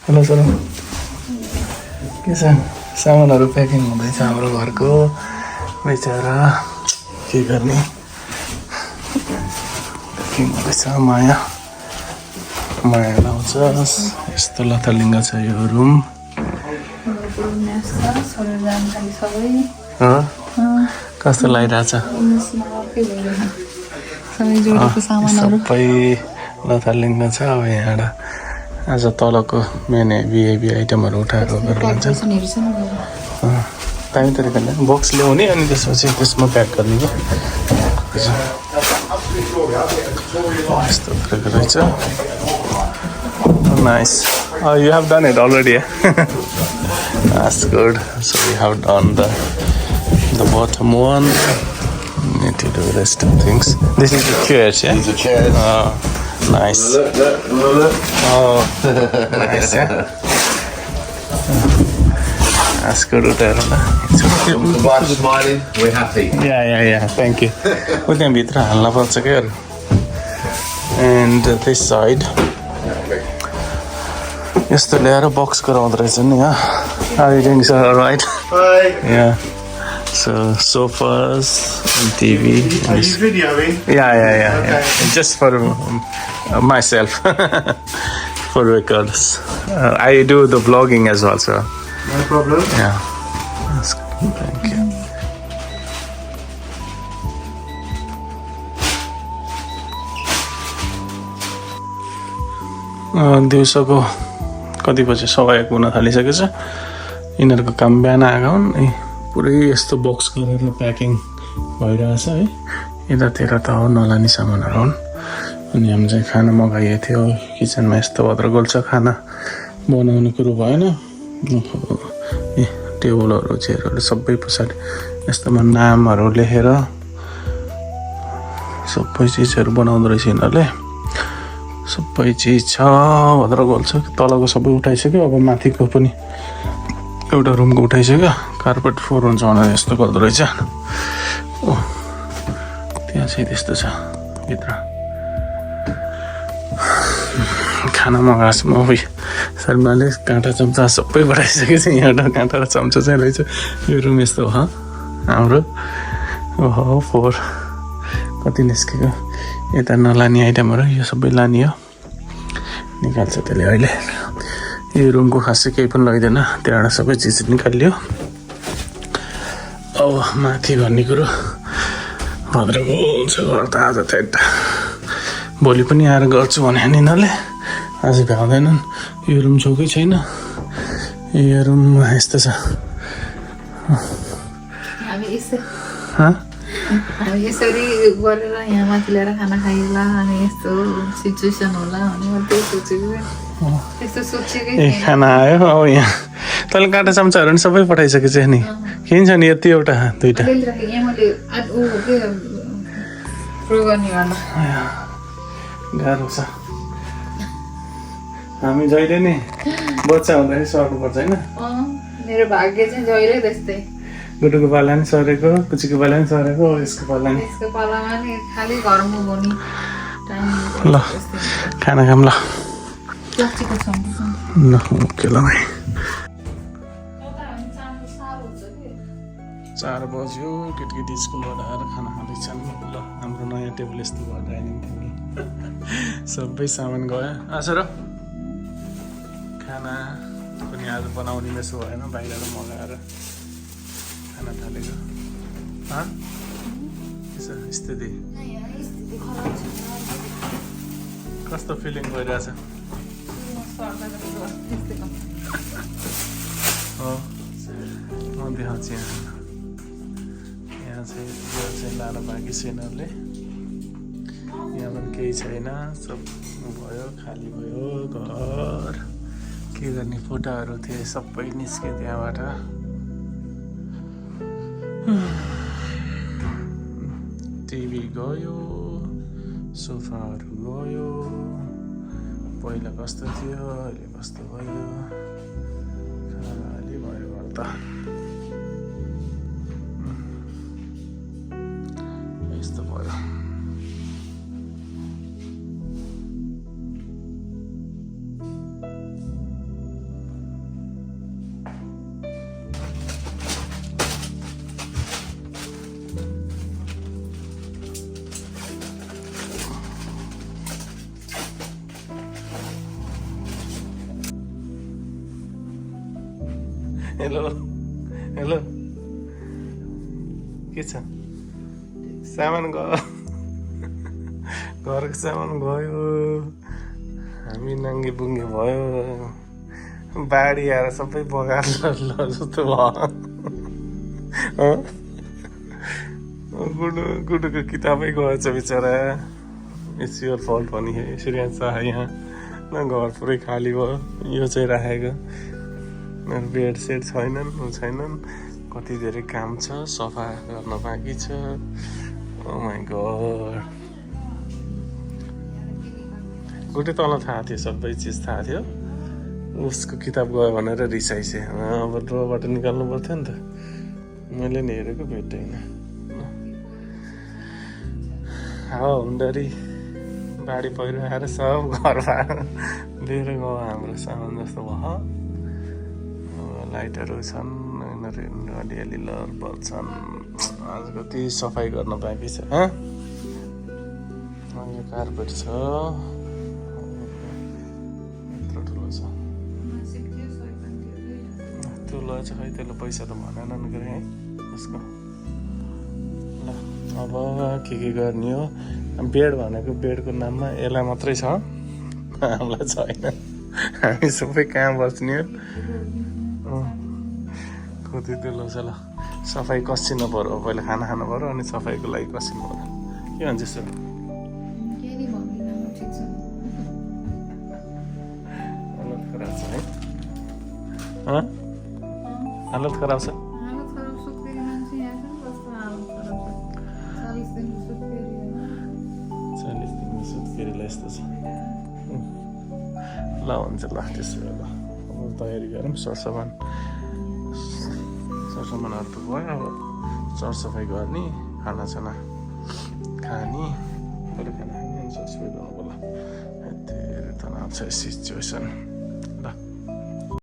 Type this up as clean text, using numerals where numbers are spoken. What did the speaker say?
Hello sir के छ सामानहरू प्याकिङ हुँदैछ हाम्रो घरको बेचारा के गर्ने प्याकिङ हुँदैछ माया लाउँछ यस्तो लथालिङ्ग छ यो रुम कस्तो लागिरहेछ सबै लथालिङ्ग छ अब यहाँबाट आज तलको मेन हेभी आइटमहरू उठाएर गरेर लान्छ दामी तरिकाले बक्स ल्याउने अनि त्यसपछि त्यसमा प्याक गर्ने क्या यस्तो तरिका रहेछ nice you have done it already that's good so we have done the bottom one need to do the rest of things this is the chairs yeah These are chairs. Nice. Look. Oh, nice, yeah. That's good with that. The wife's smiling. We're happy. Yeah. Thank you. We can be trying to get and this side. Yesterday, I had a box around the reason, yeah. How are you doing, sir? All right? Hi. Yeah. So, sofas and TV. Are you videoing? Yeah. Okay. Just for myself. For records. I do the vlogging as well, sir. No problem. Yeah. That's good. Thank you. दिउँसोको कति बजे 1:15 हुन थालिसकेछ यिनीहरूको काम बिहान आएको हुन् पुरै यस्तो बक्स गरेर प्याकिङ भइरहेछ है यतातिर त हो नलाने सामानहरू हुन् अनि हामी चाहिँ खाना मगाइएको थियो किचनमा यस्तो भद्रगोल छ खाना बनाउने कुरो भएन टेबलहरू चेयरहरू सबै पछाडि यस्तोमा नामहरू लेखेर सबै चिजहरू बनाउँदो रहेछ यिनीहरूले सबै चिज छ भद्रगोल छ तलको सबै उठाइसक्यो अब माथिको पनि एउटा रुमको उठाइसक्यो कार्पेट फोर हुन्छ भनेर यस्तो गर्दो रहेछ त्यहाँ चाहिँ त्यस्तो छ भित्र खाना मगाएको छु म शर्माले काँटा चम्चा सबै बढाइसकेको छ यहाँबाट काँटा र चम्चा चाहिँ रहेछ यो रुम यस्तो हो हाम्रो ओहो फोर कति निस्केको यता नलाने आइटमहरू यो सबै लाने हो निकाल्छ त्यसले अहिले यो रुमको खासै केही पनि लैदैन त्यहाँबाट सबै चिज निकालियो अब माथि भन्ने कुरो भद्रगोल छ घर त आज त एउटा भोलि पनि आएर गर्छु भने यिनीहरूले आज भ्याउँदैनन् यो रुम छेउकै छैन यो रुममा यस्तो छ यसरी गरेर यहाँ माथि ल्याएर खाना खाइला अनि यस्तो सिचुएसन होला भने म त्यही सोचेको त्यस्तो सोचेकै खाना आयो अब यहाँ तैँले काँटा चम्चाहरू पनि सबै पठाइसकेछ नि के छ नि यति एउटा दुइटा गाह्रो छ हामी जहिले नि बच्चा हुँदाखेरि सर्नुपर्छ होइन मेरो भाग्य चाहिँ जहिले त्यस्तै गुटुको पाला पनि सरेको कुचीको पाला पनि सरेको यसको पाला नि यसको पालामा नि खालि घरमा बोनी ल खाना खाऊँ ल प्लास्टिकको छ ल ओके ल भाइ 4 बज्यो केटी स्कुलबाट आएर खाना खाँदैछन् ल हाम्रो नयाँ टेबल यस्तो भयो डाइनिङ टेबल सबै सामान गयो आछ र खाना पनि आज बनाउने मेसो भएन बाहिरबाट मगाएर खाना थालेको स्थिति कस्तो फिलिङ भइरहेछ देखाउँछु यहाँ चाहिँ यो चाहिँ लानु बाँकी छ यिनीहरूले यहाँ पनि केही छैन सब भयो खाली भयो घर के गर्ने फोटाहरू थिए सबै निस्के त्यहाँबाट टिभी गयो सोफाहरू गयो पहिला कस्तो थियो अहिले कस्तो भयो खाली भयो घर त यस्तो भयो हेलो हेलो के छ सामान गयो घरको सामान गयो हामी नाङ्गे बुङ्गे भयो बाढी आएर सबै बगाएर जस्तो भयो गुडुको किताबै गएछ बिचरा इट्स योर फल्ट पनि श्रेयांश यहाँ न घर पुरै खाली भयो यो चाहिँ राखेको मेरो बेड सेट छैनन् कति धेरै काम छ सफा गर्न बाँकी छ ओ माइ गॉड गुटे तल थाहा थियो सबै चिज थाहा थियो उसको किताब गयो भनेर रिसाइसे अब ड्रबाट निकाल्नु पर्थ्यो नि त मैले नि हेरेको भेट्दैन हावा हुन्डरी बाढी पहिरो आएर सब घर लिएर गयो हाम्रो सामान जस्तो भयो लाइटहरू छन् यिनीहरू अलिअलि लर बल्छन् आज कति सफाइ गर्न बाँकी छ यो कार्पेट छ यत्रो ठुलो छ त्यो लज खै त्यसले पैसा त भनेनन् गरे है उसको ल अब के गर्ने हो बेड भनेको बेडको नाममा यसलाई मात्रै छ हामीलाई छैन हामी सबै कहाँ बस्ने हो कति त्यो छ ल सफाइ कसिनु पर्यो पहिला खाना खानु पर्यो अनि सफाइको लागि कसिनु पर्यो के भन्छ सर हालत खराब छ है हालत खराब छ 40 दिनमा सुत्केरीलाई यस्तो छ ल हुन्छ ल त्यसो भए ल अब तयारी गरौँ सरसामानहरू त भयो अब सरसफाइ गर्ने खानासाना खाने खाना खाने अनि सरसफाइ गर्नु पर्ला धेरै तनाव छ सिचुएसन